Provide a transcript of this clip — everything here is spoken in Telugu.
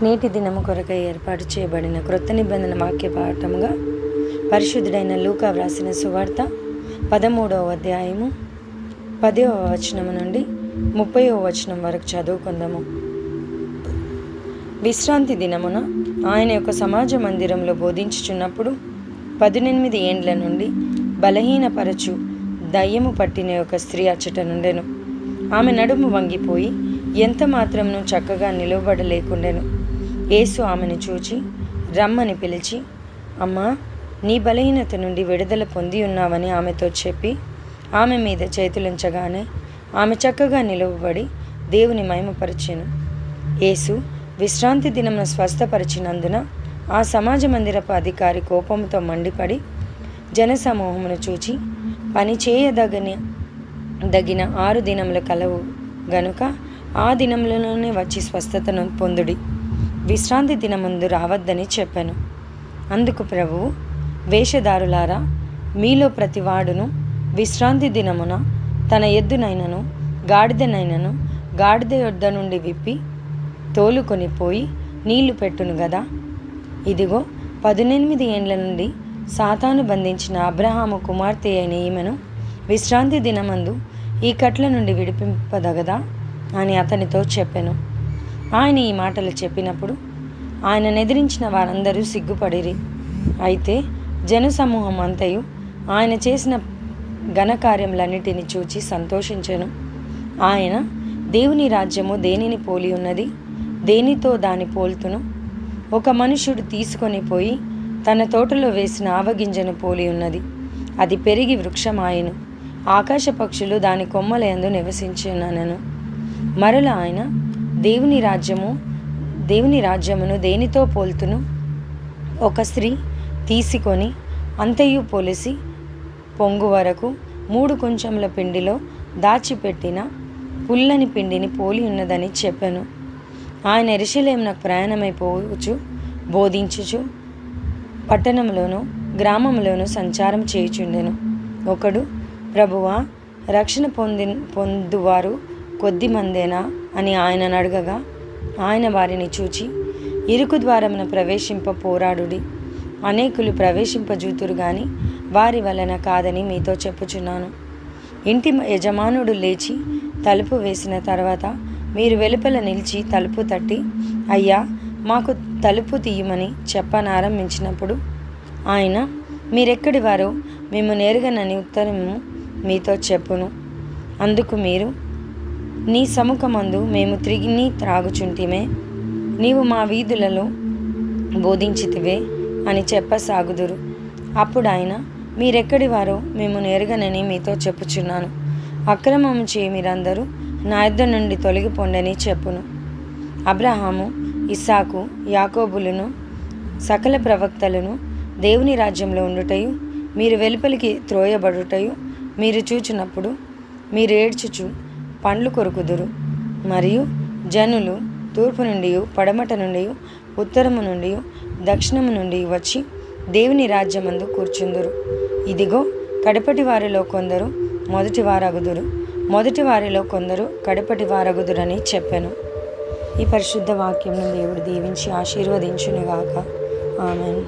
నేటి దినము కొరకై ఏర్పాటు చేయబడిన క్రొత్త నిబంధన వాక్య పాఠముగా పరిశుద్ధుడైన లూకా వ్రాసిన సువార్త 13వ అధ్యాయము 10వ వచనము నుండి 30వ వచనం వరకు చదువుకుందాము. విశ్రాంతి దినమున ఆయన యొక్క సమాజ మందిరంలో బోధించుచున్నప్పుడు 18 ఏండ్ల నుండి బలహీనపరచు దయ్యము పట్టిన ఒక స్త్రీ అచ్చట నుండెను. ఆమె నడుము వంగిపోయి ఎంత మాత్రమును చక్కగా నిలవబడలేకుండెను. యేసు ఆమెను చూచి రమ్మని పిలిచి, అమ్మా, నీ బలహీనత నుండి విడుదల పొంది ఉన్నావని ఆమెతో చెప్పి ఆమె మీద చేతులుంచగానే ఆమె చక్కగా నిలవబడి దేవుని మహిమపరచెను. యేసు విశ్రాంతి దినమున స్వస్థపరిచినందున ఆ సమాజ మందిరపు అధికారి కోపంతో మండిపడి జనసమూహమును చూచి, పని చేయదగిన 6 దినములు కలవు గనుక ఆ దినములలోనే వచ్చి స్వస్థతను పొందుడి, విశ్రాంతి దినముందు రావద్దని చెప్పాను. అందుకు ప్రభువు, వేషధారులారా, మీలో ప్రతివాడును విశ్రాంతి దినమున తన ఎద్దునైనను గాడిదనైనను గాడిద యొద్ద నుండి విప్పి తోలుకొని పోయి నీళ్లు పెట్టును గదా. ఇదిగో 18 ఏండ్ల నుండి సాతాను బంధించిన అబ్రహాము కుమార్తె అయిన ఈమెను విశ్రాంతి దినమందు ఈ కట్ల నుండి విడిపింపదగదా అని అతనితో చెప్పెను. ఆయన ఈ మాటలు చెప్పినప్పుడు ఆయనను ఎదిరించిన వారందరూ సిగ్గుపడిరి. అయితే జనసమూహం అంతయు ఆయన చేసిన ఘనకార్యములన్నిటిని చూచి సంతోషించెను. ఆయన, దేవుని రాజ్యము దేనిని పోలి ఉన్నది, దేనితో దాని పోల్తును? ఒక మనుష్యుడు తీసుకొని పోయి తన తోటలో వేసిన ఆవగింజను పోలి ఉన్నది. అది పెరిగి వృక్షమాయెను, ఆకాశ పక్షులు దాని కొమ్మల యందు నివసించుననెను. మరల ఆయన, దేవుని రాజ్యమును దేనితో పోల్తును? ఒక స్త్రీ తీసుకొని అంతయు పొలిసి పొంగు వరకు 3 కొంచెముల పిండిలో దాచిపెట్టిన పుల్లని పిండిని పోలి ఉన్నదని చెప్పాను. ఆయన యెరూషలేమునకు ప్రయాణమైపోవచ్చు బోధించుచు పట్టణంలోనూ గ్రామంలోనూ సంచారం చేయుచుండెను. ఒకడు, ప్రభువా, రక్షణ పొందువారు కొద్దిమందేనా అని ఆయనను అడగగా, ఆయన వారిని చూచి, ఇరుకు ద్వారమున ప్రవేశింప పోరాడుడి, అనేకులు ప్రవేశింపజూతురు గాని వారి వలన కాదని మీతో చెప్పుచున్నాను. ఇంటి యజమానుడు లేచి తలుపు వేసిన తర్వాత మీరు వెలుపల నిలిచి తలుపు తట్టి, అయ్యా, మాకు తలుపు తీయమని చెప్పనారంభించినప్పుడు ఆయన, మీరెక్కడి వారో మేము నేరుగానని ఉత్తరము మీతో చెప్పును. అందుకు మీరు, నీ సముఖమందు మేము త్రిగిని త్రాగుచుంటిమే, నీవు మా వీధులలో బోధించితివే అని చెప్పసాగుదురు. అప్పుడు ఆయన, మీరెక్కడి వారో మేము నేరుగానని మీతో చెప్పుచున్నాను, అక్రమము చేయి మీరందరూ నా యొద్ద నుండి తొలగిపోండని చెప్పును. అబ్రహాము, ఇస్సాకు, యాకోబులను సకల ప్రవక్తలను దేవుని రాజ్యంలో ఉండుటయు మీరు వెలుపలికి త్రోయబడుటయు మీరు చూచినప్పుడు మీరు ఏడ్చుచు పండ్లు కొరుకుదురు. మరియు జనులు తూర్పు నుండి, పడమట నుండి, ఉత్తరము నుండి, దక్షిణము నుండి వచ్చి దేవుని రాజ్యమందు కూర్చుందురు. ఇదిగో, కడపటి వారిలో కొందరు మొదటి వారగుదురు, మొదటి వారిలో కొందరు కడపటి వారగుదురని చెప్పాను. ఈ పరిశుద్ధ వాక్యమును దేవుడు దీవించి ఆశీర్వదించునుగాక. ఆమెన్.